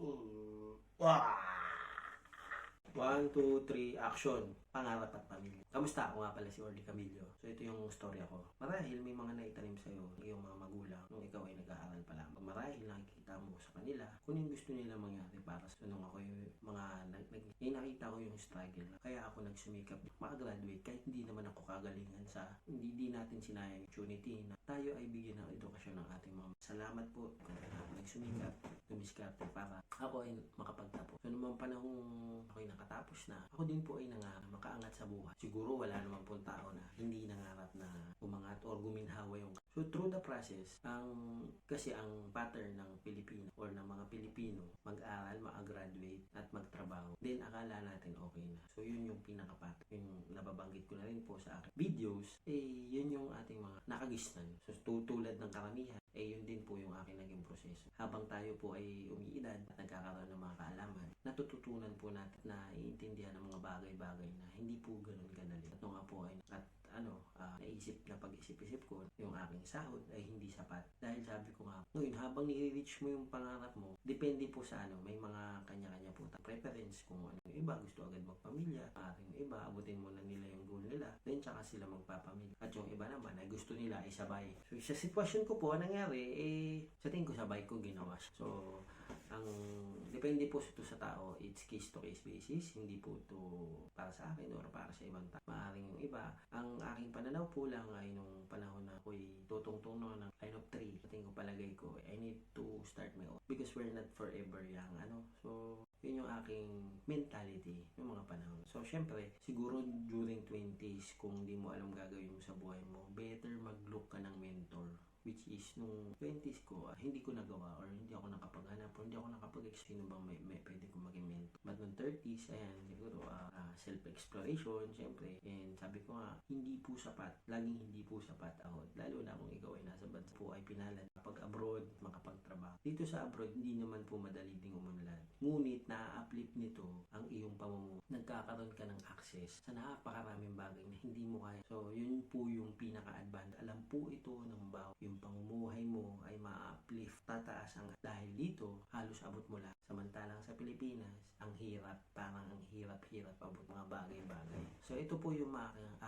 1, 2, 3, action. Pangarap at pamilya. Kamusta? Ako nga pala si Orly Camillo. So ito yung story ako. Marahil may mga naitanim sa'yo, yung mga magulang, nung ikaw ay nag-aaral pa lang. Marahil nakikita mo sa kanila kung yung gusto nila mangyari para sa nung ako yung mga nakita ko yung struggle. Kaya ako nagsumikap makagraduate kahit hindi naman ako kagalingan sa hindi natin sinayang opportunity na tayo ay bigyan ng edukasyon ng ating mga. Salamat po kung ako nagsumikap, dumiskarte para ako ay makapagtapos. So naman panahong ako'y nakatapos na, ako din po ay makaangat sa buhay. Siguro wala naman pong tao na hindi nangarap na umangat or guminhawa yung. So through the process, kasi ang pattern ng Pilipino or ng mga Pilipino, mag-aral, mag-graduate at magtrabaho. Then akala natin okay na. So yun yung pinaka-pattern. Yung nababanggit ko na rin po sa aking videos, yun yung ating mga nakagisnan. So tulad ng karamihan, yun din po yung aking naging proseso. Habang tayo po ay umiidad at nagkakaroon ng mga kaalaman, natututunan po natin na iintindihan ng mga bagay-bagay na hindi po ganun kadali. At nung nga po ay naisip na pag-isip-isip ko, yung aking sahod ay hindi sapat. Dahil sabi ko nga, ngayon habang nire-reach mo yung pangarap mo, depende po sa may mga kanya-kanya po preference kung ano. Yung iba gusto agad magpamilya, yung iba abutin mo na nila yung goal nila, then tsaka sila magpapamilya. At yung iba naman ay gusto nila ay sabay. So sa sitwasyon ko po, nangyari, sa tingin ko sabay ko ginawa siya. So ang depende po ito sa tao, it's case to case basis, hindi po ito para sa akin or para sa ibang tao. Maaring yung iba, ang aking pananaw po lang ay nung panahon na ako'y tutungtong ng line of 3, sa tingin ko palagay ko, I need to start my own because we're not forever young, so yun yung aking mentality yung mga panahon. So syempre, siguro during 20s, kung hindi mo alam gagawin mo sa buhay mo, better mag-look ka ng mentor. Which is, nung 20s ko, hindi ko nagawa or hindi ako nakapaghanap or hindi ako nakapag-explain bang may pwede kong maging mentor. But nung 30s, ayan, siguro, self-exploration, syempre. And sabi ko nga, hindi po sapat. Laging hindi po sapat ako. Lalo na kung ikaw ay nasa bansa po ay pinalad. Kapag abroad, makapagtrabaho. Dito sa abroad, hindi naman po madali ding umunlad. Ngunit, na-uplift nito ang iyong pamumuhay. Nagkakaroon ka ng access sa napakaraming bagay na hindi mo kaya. So, yun po yung pinaka-advantage. Alam po ito ng bawat yung pamumuhay mo ay ma-uplift, tataas ang dahil dito halos abot mo lahat. Samantalang sa Pilipinas, ang hirap, parang ang hirap abot mga bagay-bagay. So ito po yung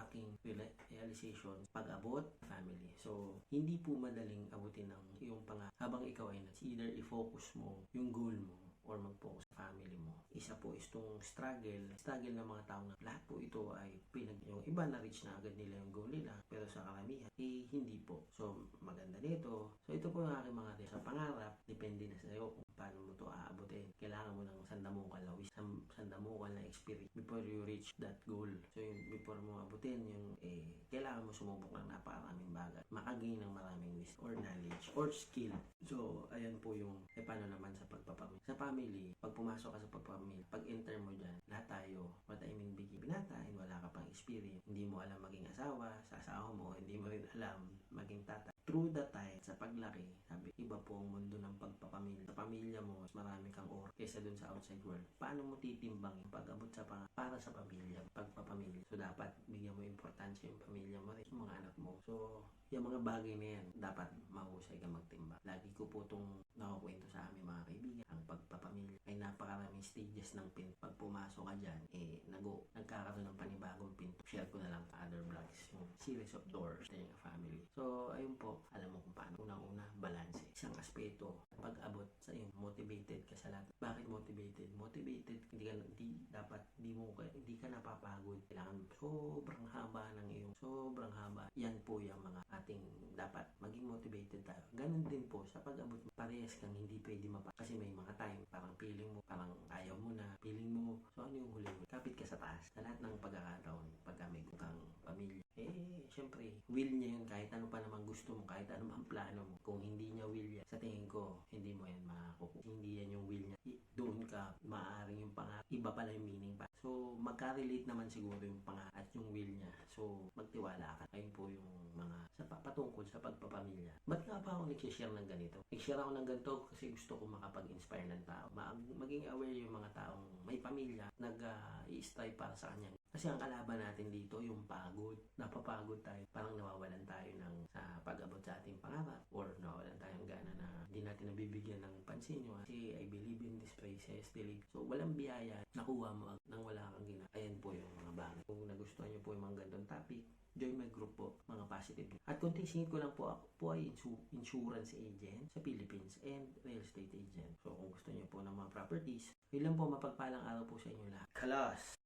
aking realization pag-abot family. So hindi po madaling abutin ng iyong habang ikaw ay either i-focus mo yung goal mo or mag-focus sa family mo. Isa po is itong struggle ng mga tao na lahat po ito ay yung iba na-reach na agad nila yung goal nila, pero sa karamihan, hindi po. So, maganda nito. So, ito po yung aking mga sa pangarap, depende na sa iyo kung paano mo ito aabutin. Kailangan mo ng sandamukal na experience before you reach that goal. So, yung before mo abutin, yung kailangan mo sumubok ng napakaraming bagay. Makagain ng maraming wisdom or knowledge or skill. So, ayan po yung paano naman sa pagpapamilya. Sa family, pag pumasok ka sa pagpapamilya, pag enter mo dyan, lahat tayo, mataiming binatain, wala ka pang experience, hindi mo alam maging asawa, sa asawa mo, hindi mo rin alam maging tatay. Through the time, sa paglaki, sabi, iba po ang mundo ng pagpapamilya. Sa pamilya mo, marami kang oras kaysa dun sa outside world. Paano mo titimbang yung pag-abot sa para sa pamilya, pagpapamilya? So, dapat bigyan mo importansya yung pamilya mo rin, yung mga anak mo. So, yung mga bagay na yan, dapat mahusay ka magtimbang. Lagi ko po itong nakakwento sa aming mga kaibigan. Ang pagpapamilya ay napakaraming stages ng pinto. Pag pumasok ka dyan, nagkakaroon ng panibagong pinto. Share ko na lang sa other vlogs yung series of doors sa yung family. So, ayun po, alam mo kung paano. Unang-una, balance. Isang aspeto, pag-abot sa iyo, motivated ka sa lahat. Bakit motivated? Motivated, hindi ka napapagod. Kailangan sobrang haba ng iyong, sobrang haba. Yan po yung mga ating dapat maging motivated tayo. Ganun din po sa pag-abot. Parehas kang hindi pwede kasi may mga time, parang feeling mo, parang ayaw mo na, feeling mo, so ano yung huli mo? Kapit ka sa taas. Sa lahat ng pagkakataon, pagka may kang pamilya, syempre, will niya yun kahit ano pa naman gusto mo, kahit ano ang plano mo. Kung hindi niya will yan, sa tingin ko, hindi mo yan makakukuha. Hindi yan yung will niya. Doon ka, maaaring yung pangarap, iba pala yung meaning pa. So, magka-relate naman siguro yung pangarap at yung will niya. So, magtiwala ka. Ayun po yung mga patungkol sa pagpapamilya. Ba't nga pa ako nag-share ng ganito? Nag-share ako ng ganito kasi gusto ko makapag-inspire ng tao. Maging aware yung mga taong may pamilya, nag-i-strive para sa kanya. Kasi ang kalaban natin dito, yung pagod. Napapagod tayo. Parang nawawalan tayo sa pag-abot sa ating pangarap or nawawalan tayong gana na hindi natin nabibigyan ng pansin. Kasi I believe in this phrase. services, delivery. So, walang biyaya, nakuha mo nang wala kang gina. Ayan po yung mga bagay. Kung nagustuhan nyo po yung mga gandang topic, join my group po, mga positive. At kung tisingin ko lang po, ako po ay insurance agent sa Philippines and real estate agent. So, kung gusto nyo po ng mga properties, yun lang po, mapagpalang araw po sa inyo lahat. Kalas!